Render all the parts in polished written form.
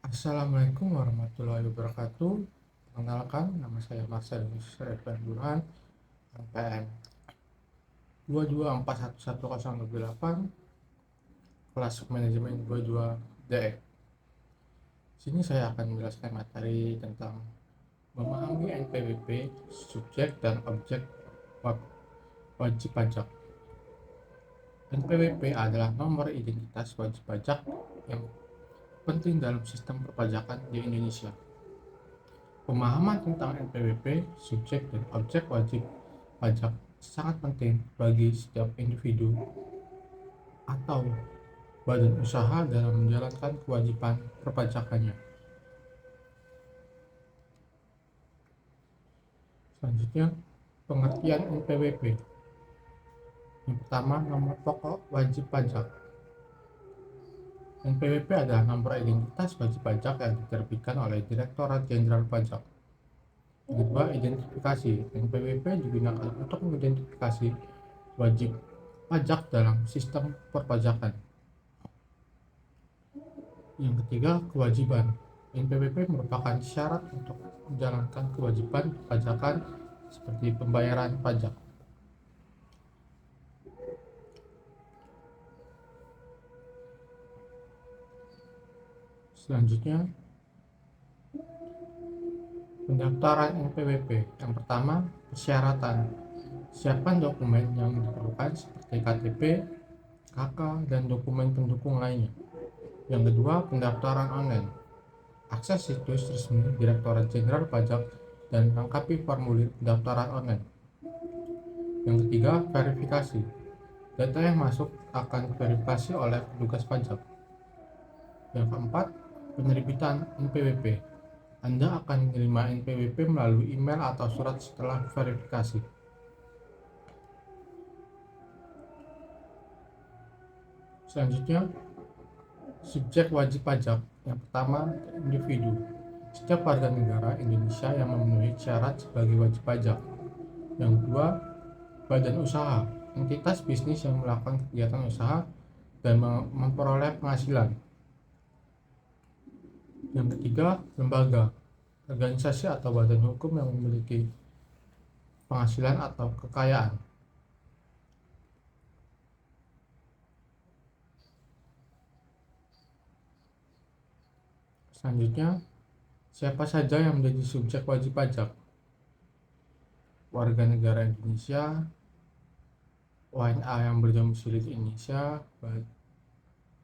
Assalamualaikum warahmatullahi wabarakatuh. Perkenalkan, nama saya Marcelus Redvan Burhan, NPM 224111028, kelas manajemen 22DE. Sini saya akan menjelaskan materi tentang memahami NPWP, subjek dan objek wajib pajak. NPWP adalah nomor identitas wajib pajak yang penting dalam sistem perpajakan di Indonesia. Pemahaman tentang NPWP, subjek dan objek wajib pajak sangat penting bagi setiap individu atau badan usaha dalam menjalankan kewajiban perpajakannya. Selanjutnya, pengertian NPWP. Yang pertama, nomor pokok wajib pajak. NPWP adalah nomor identitas wajib pajak yang diterbitkan oleh Direktorat Jenderal Pajak. Yang kedua, identifikasi. NPWP digunakan untuk mengidentifikasi wajib pajak dalam sistem perpajakan. Yang ketiga, kewajiban. NPWP merupakan syarat untuk menjalankan kewajiban pajakan seperti pembayaran pajak. Selanjutnya, pendaftaran NPWP. Yang pertama, persyaratan. Siapkan dokumen yang diperlukan seperti KTP, KK, dan dokumen pendukung lainnya. Yang kedua, pendaftaran online. Akses situs resmi Direktorat Jenderal Pajak dan lengkapi formulir pendaftaran online. Yang ketiga, verifikasi. Data yang masuk akan diverifikasi oleh petugas pajak. Yang keempat, penerbitan NPWP. Anda akan menerima NPWP melalui email atau surat setelah verifikasi. Selanjutnya, subjek wajib pajak. Yang pertama, individu. Setiap warga negara Indonesia yang memenuhi syarat sebagai wajib pajak. Yang kedua, badan usaha. Entitas bisnis yang melakukan kegiatan usaha dan memperoleh penghasilan. Yang ketiga, lembaga. Organisasi atau badan hukum yang memiliki penghasilan atau kekayaan. Selanjutnya, siapa saja yang menjadi subjek wajib pajak? Warga negara Indonesia, WNA yang berdomisili di Indonesia,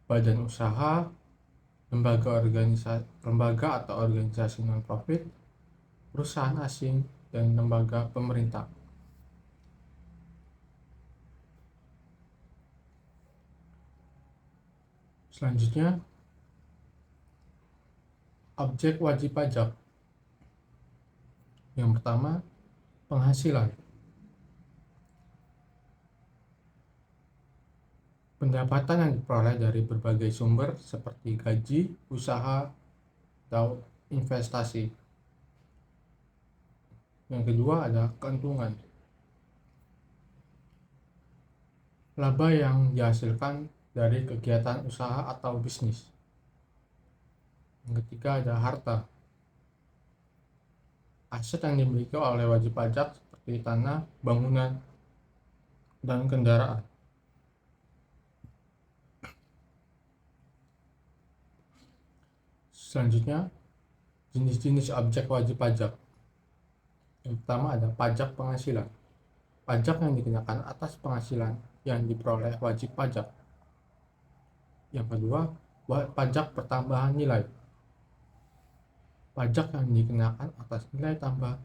badan usaha, lembaga atau organisasi non-profit, perusahaan asing, dan lembaga pemerintah. Selanjutnya, objek wajib pajak. Yang pertama, penghasilan. Pendapatan yang diperoleh dari berbagai sumber seperti gaji, usaha, atau investasi. Yang kedua adalah keuntungan. Laba yang dihasilkan dari kegiatan usaha atau bisnis. Yang ketiga ada harta. Aset yang dimiliki oleh wajib pajak seperti tanah, bangunan, dan kendaraan. Selanjutnya, jenis-jenis objek wajib pajak. Yang pertama ada pajak penghasilan. Pajak yang dikenakan atas penghasilan yang diperoleh wajib pajak. Yang kedua, pajak pertambahan nilai. Pajak yang dikenakan atas nilai tambah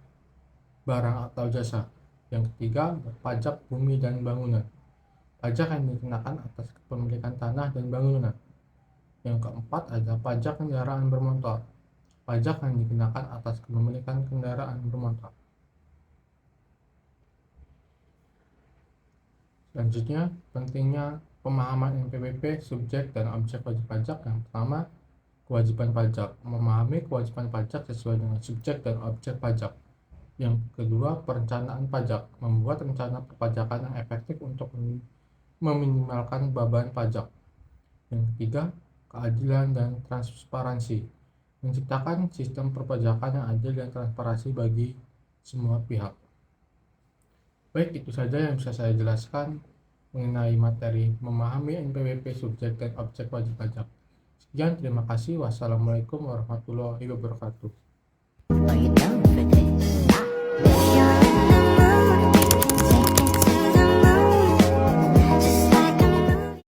barang atau jasa. Yang ketiga, pajak bumi dan bangunan. Pajak yang dikenakan atas kepemilikan tanah dan bangunan. Yang keempat ada pajak kendaraan bermotor. Pajak yang dikenakan atas kepemilikan kendaraan bermotor. Selanjutnya, pentingnya pemahaman NPWP, subjek dan objek wajib pajak. Yang pertama, kewajiban pajak. Memahami kewajiban pajak sesuai dengan subjek dan objek pajak. Yang kedua, perencanaan pajak. Membuat rencana perpajakan yang efektif untuk meminimalkan beban pajak. Yang ketiga, keadilan dan transparansi. menciptakan sistem perpajakan yang adil dan transparansi bagi semua pihak. Baik, itu saja yang bisa saya jelaskan mengenai materi memahami NPWP subjek dan objek wajib pajak. Sekian, terima kasih. Wassalamualaikum warahmatullahi wabarakatuh.